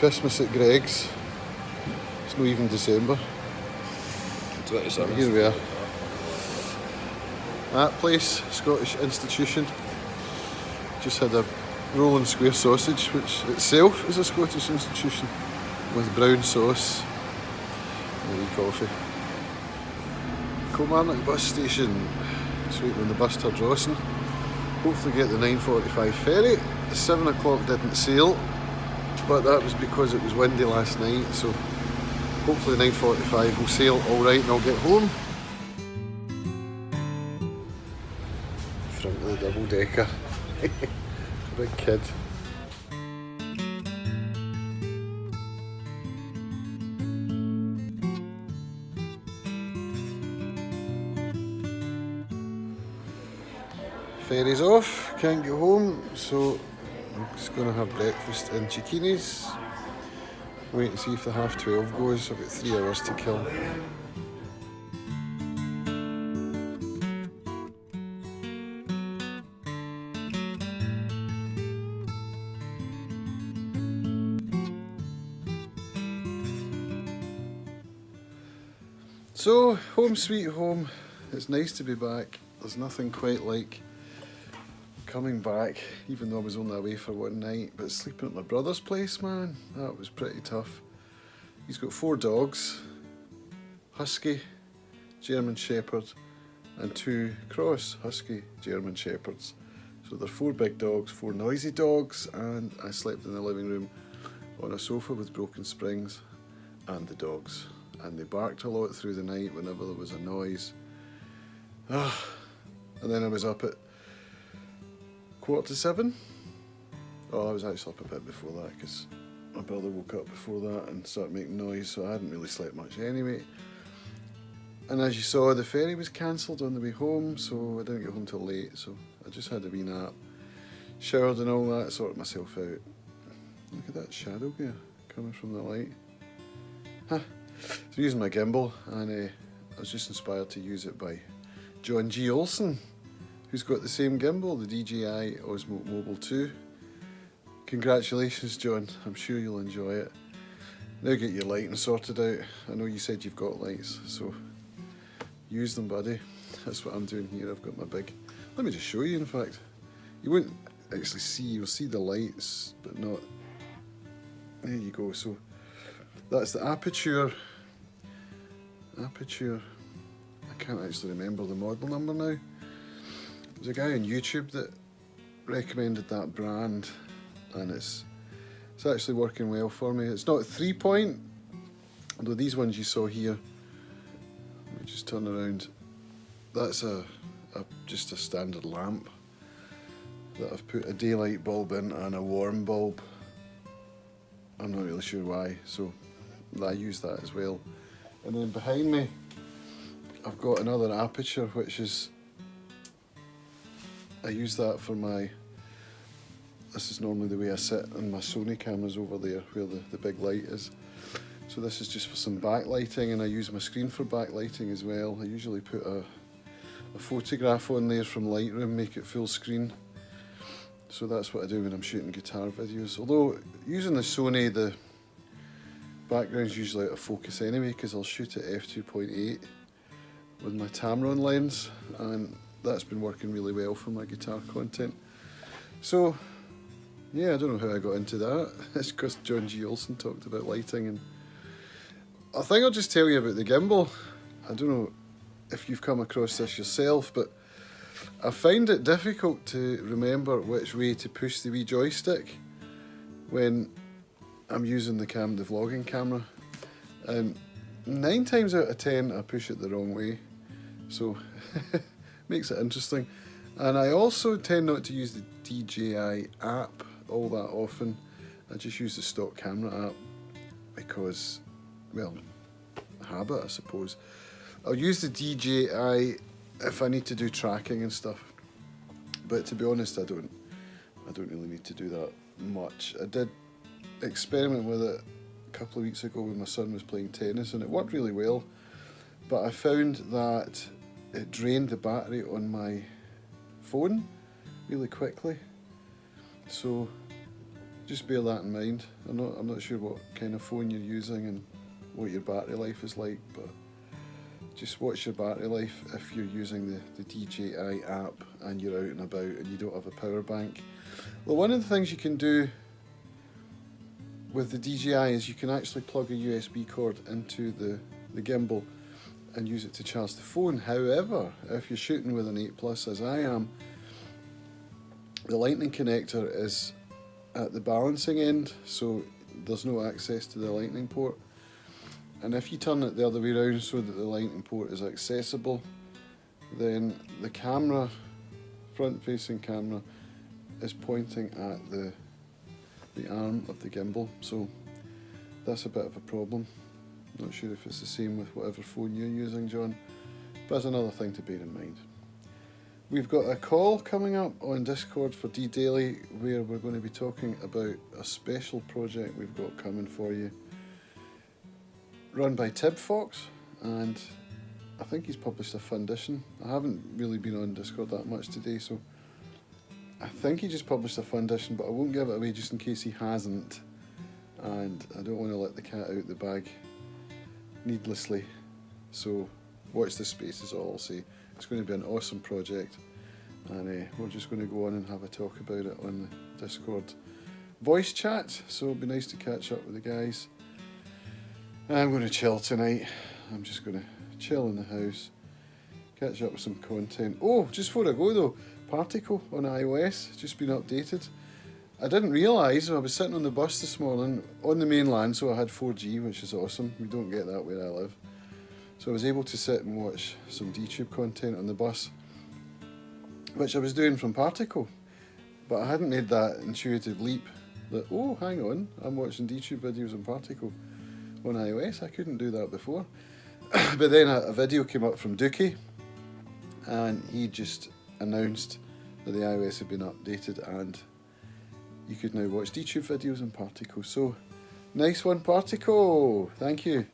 Christmas at Greg's. It's not even December. 27th. Here we are. That place, Scottish institution, just had a roll and square sausage, which itself is a Scottish institution, with brown sauce and a wee coffee. Kilmarnock bus station, just waiting on the bus to Ardrossan. Hopefully get the 9:45 ferry. The 7 o'clock didn't sail, but that was because it was windy last night, so hopefully 9:45 will sail alright and I'll get home. Front of the double decker. Big kid. Ferry's off, can't get home, so I'm just going to have breakfast in Cicchini's. Wait and see if the 12:30 goes. I've got 3 hours to kill. So, home sweet home. It's nice to be back. There's nothing quite like coming back, even though I was only away for one night, but sleeping at my brother's place, man, that was pretty tough. He's got 4 dogs, Husky, German Shepherd, and 2 cross Husky German Shepherds. So they're 4 big dogs, 4 noisy dogs, and I slept in the living room on a sofa with broken springs and the dogs. And they barked a lot through the night whenever there was a noise. And then I was up at 6:45. Oh, I was actually up a bit before that because my brother woke up before that and started making noise, so I hadn't really slept much anyway. And as you saw, the ferry was cancelled on the way home, so I didn't get home till late, so I just had a wee nap, showered and all that, sorted myself out. Look at that shadow there coming from the light. Huh. So I'm using my gimbal, and I was just inspired to use it by John G. Olsen, who's got the same gimbal, the DJI Osmo Mobile 2. Congratulations, John, I'm sure you'll enjoy it. Now get your lighting sorted out. I know you said you've got lights, so use them, buddy. That's what I'm doing here. I've got my big... Let me just show you, in fact. You won't actually see, you'll see the lights, but not... There you go, so that's the aperture. I can't actually remember the model number now. There's a guy on YouTube that recommended that brand, and it's actually working well for me. It's not 3-point, although these ones you saw here, let me just turn around, that's just a standard lamp that I've put a daylight bulb in and a warm bulb. I'm not really sure why, so I use that as well. And then behind me I've got another aperture, which is, I use that for my, this is normally the way I sit, and my Sony camera's over there where the big light is. So this is just for some backlighting, and I use my screen for backlighting as well. I usually put a photograph on there from Lightroom, make it full screen. So that's what I do when I'm shooting guitar videos. Although using the Sony, the background's usually out of focus anyway, because I'll shoot at f2.8 with my Tamron lens, and that's been working really well for my guitar content. So yeah, I don't know how I got into that. It's because John G. Olsen talked about lighting, and I think I'll just tell you about the gimbal. I don't know if you've come across this yourself, but I find it difficult to remember which way to push the wee joystick when I'm using the vlogging camera. 9 times out of 10 I push it the wrong way, so makes it interesting. And I also tend not to use the DJI app all that often. I just use the stock camera app because, well, habit I suppose. I'll use the DJI if I need to do tracking and stuff, but to be honest I don't really need to do that much. I did experiment with it a couple of weeks ago when my son was playing tennis, and it worked really well, but I found that it drained the battery on my phone really quickly. So just bear that in mind. I'm not sure what kind of phone you're using and what your battery life is like, but just watch your battery life if you're using the DJI app and you're out and about and you don't have a power bank. Well, one of the things you can do with the DJI is you can actually plug a USB cord into the gimbal and use it to charge the phone. However, if you're shooting with an 8 Plus as I am, the lightning connector is at the balancing end, so there's no access to the lightning port. And if you turn it the other way around so that the lightning port is accessible, then the camera, front-facing camera, is pointing at the arm of the gimbal, so that's a bit of a problem. Not sure if it's the same with whatever phone you're using, John, but it's another thing to bear in mind. We've got a call coming up on Discord for D-Daily where we're going to be talking about a special project we've got coming for you, run by Tib Fox, and I think he's published a fun edition. I haven't really been on Discord that much today, so I think he just published a fun edition, but I won't give it away just in case he hasn't, and I don't want to let the cat out the bag needlessly, so watch this space is all I'll say. It's going to be an awesome project, and we're just going to go on and have a talk about it on the Discord voice chat, so it'll be nice to catch up with the guys. I'm going to chill tonight. I'm just going to chill in the house, catch up with some content. Oh, just before I go though, Particle on iOS just been updated. I didn't realise, I was sitting on the bus this morning on the mainland, so I had 4G, which is awesome. We don't get that where I live. So I was able to sit and watch some DTube content on the bus, which I was doing from Particle. But I hadn't made that intuitive leap that, oh, hang on, I'm watching DTube videos on Particle on iOS. I couldn't do that before. But then a video came up from Dookie, and he just announced that the iOS had been updated and you could now watch DTube videos on Particle. So, nice one, Particle! Thank you.